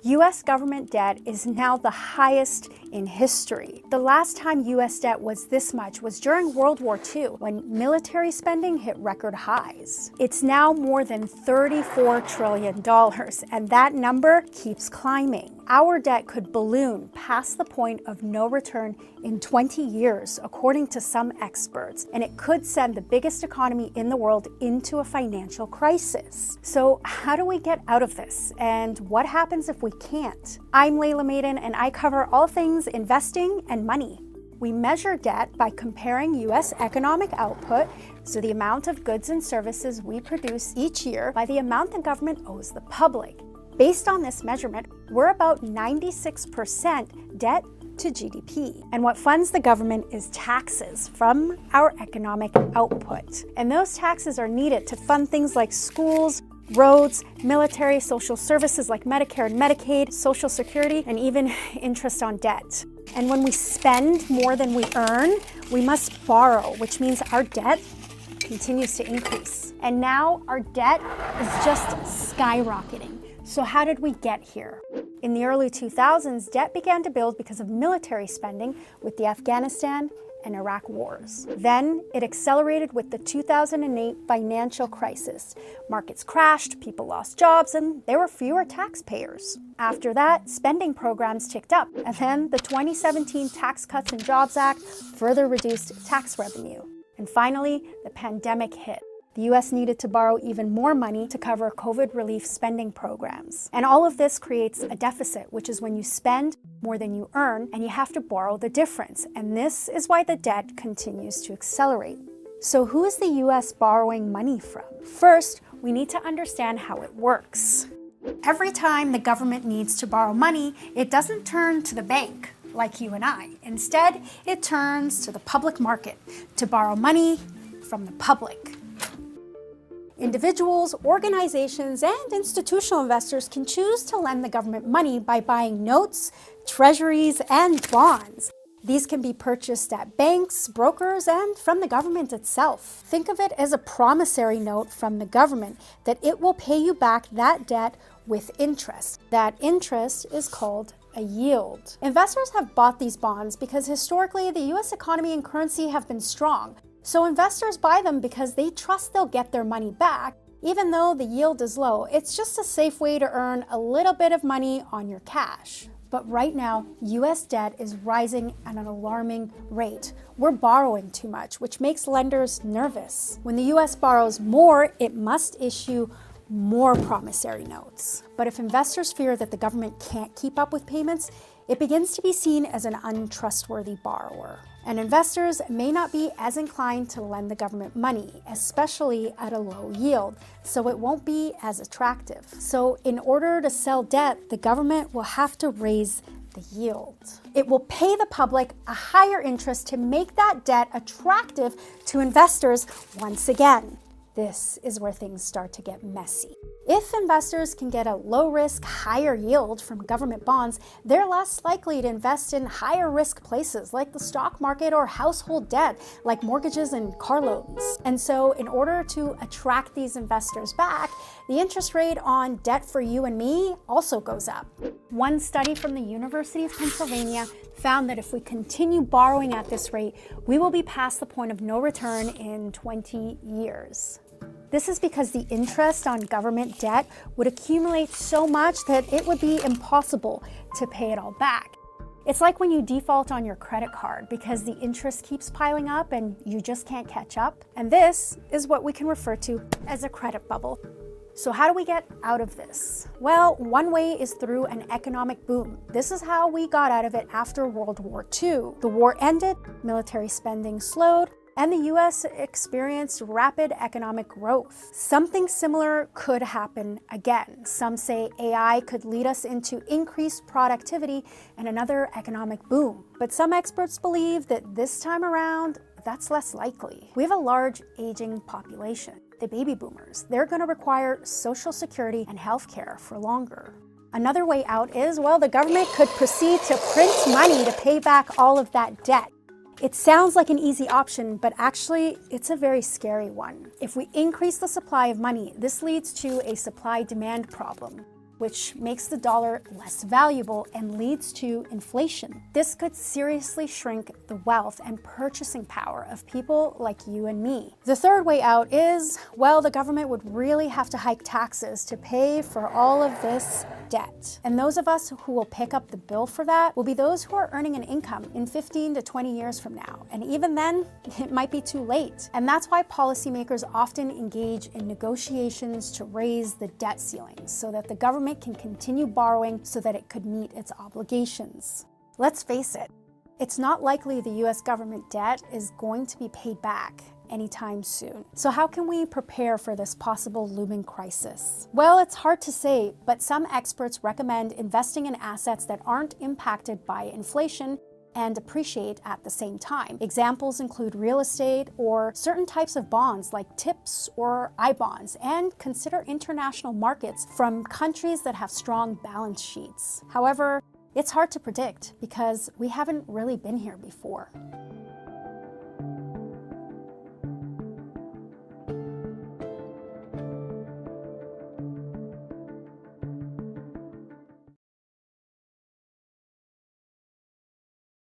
U.S. government debt is now the highest in history. The last time U.S. debt was this much was during World War II, when military spending hit record highs. It's now more than $34 trillion, and that number keeps climbing. Our debt could balloon past the point of no return in 20 years, according to some experts, and it could send the biggest economy in the world into a financial crisis. So how do we get out of this, and what happens if we can't? I'm Layla Maiden, and I cover all things investing and money. We measure debt by comparing U.S. economic output, so the amount of goods and services we produce each year, by the amount the government owes the public. Based on this measurement, we're about 96% debt to GDP. And what funds the government is taxes from our economic output. And those taxes are needed to fund things like schools, roads, military, social services like Medicare and Medicaid, Social Security, and even interest on debt. And when we spend more than we earn, we must borrow, which means our debt continues to increase. And now our debt is just skyrocketing. So how did we get here? In the early 2000s, debt began to build because of military spending with the Afghanistan and Iraq wars. Then it accelerated with the 2008 financial crisis. Markets crashed, people lost jobs, and there were fewer taxpayers. After that, spending programs ticked up, and then the 2017 Tax Cuts and Jobs Act further reduced tax revenue. And finally, the pandemic hit. The U.S. needed to borrow even more money to cover COVID relief spending programs. And all of this creates a deficit, which is when you spend more than you earn and you have to borrow the difference. And this is why the debt continues to accelerate. So who is the U.S. borrowing money from? First, we need to understand how it works. Every time the government needs to borrow money, it doesn't turn to the bank like you and I. Instead, it turns to the public market to borrow money from the public. Individuals, organizations, and institutional investors can choose to lend the government money by buying notes, treasuries, and bonds. These can be purchased at banks, brokers, and from the government itself. Think of it as a promissory note from the government that it will pay you back that debt with interest. That interest is called a yield. Investors have bought these bonds because historically the U.S. economy and currency have been strong. So investors buy them because they trust they'll get their money back, even though the yield is low. It's just a safe way to earn a little bit of money on your cash. But right now, U.S. debt is rising at an alarming rate. We're borrowing too much, which makes lenders nervous. When the U.S. borrows more, it must issue more promissory notes. But if investors fear that the government can't keep up with payments, it begins to be seen as an untrustworthy borrower. And investors may not be as inclined to lend the government money, especially at a low yield, so it won't be as attractive. So in order to sell debt, the government will have to raise the yield. It will pay the public a higher interest to make that debt attractive to investors once again. This is where things start to get messy. If investors can get a low-risk, higher yield from government bonds, they're less likely to invest in higher-risk places like the stock market or household debt, like mortgages and car loans. And so in order to attract these investors back, the interest rate on debt for you and me also goes up. One study from the University of Pennsylvania found that if we continue borrowing at this rate, we will be past the point of no return in 20 years. This is because the interest on government debt would accumulate so much that it would be impossible to pay it all back. It's like when you default on your credit card because the interest keeps piling up and you just can't catch up. And this is what we can refer to as a credit bubble. So how do we get out of this? Well, one way is through an economic boom. This is how we got out of it after World War II. The war ended, military spending slowed, and the U.S. experienced rapid economic growth. Something similar could happen again. Some say AI could lead us into increased productivity and another economic boom. But some experts believe that this time around, that's less likely. We have a large aging population, the baby boomers. They're going to require Social Security and healthcare for longer. Another way out is, well, the government could proceed to print money to pay back all of that debt. It sounds like an easy option, but actually it's a very scary one. If we increase the supply of money, this leads to a supply-demand problem. which makes the dollar less valuable and leads to inflation. This could seriously shrink the wealth and purchasing power of people like you and me. The third way out is, well, the government would really have to hike taxes to pay for all of this debt. And those of us who will pick up the bill for that will be those who are earning an income in 15 to 20 years from now. And even then, it might be too late. And that's why policymakers often engage in negotiations to raise the debt ceilings so that the government can continue borrowing so that it could meet its obligations. Let's face it, it's not likely the US government debt is going to be paid back anytime soon. So how can we prepare for this possible looming crisis? Well, it's hard to say, but some experts recommend investing in assets that aren't impacted by inflation and appreciate at the same time. Examples include real estate or certain types of bonds like TIPS or I-bonds, and consider international markets from countries that have strong balance sheets. However, it's hard to predict because we haven't really been here before.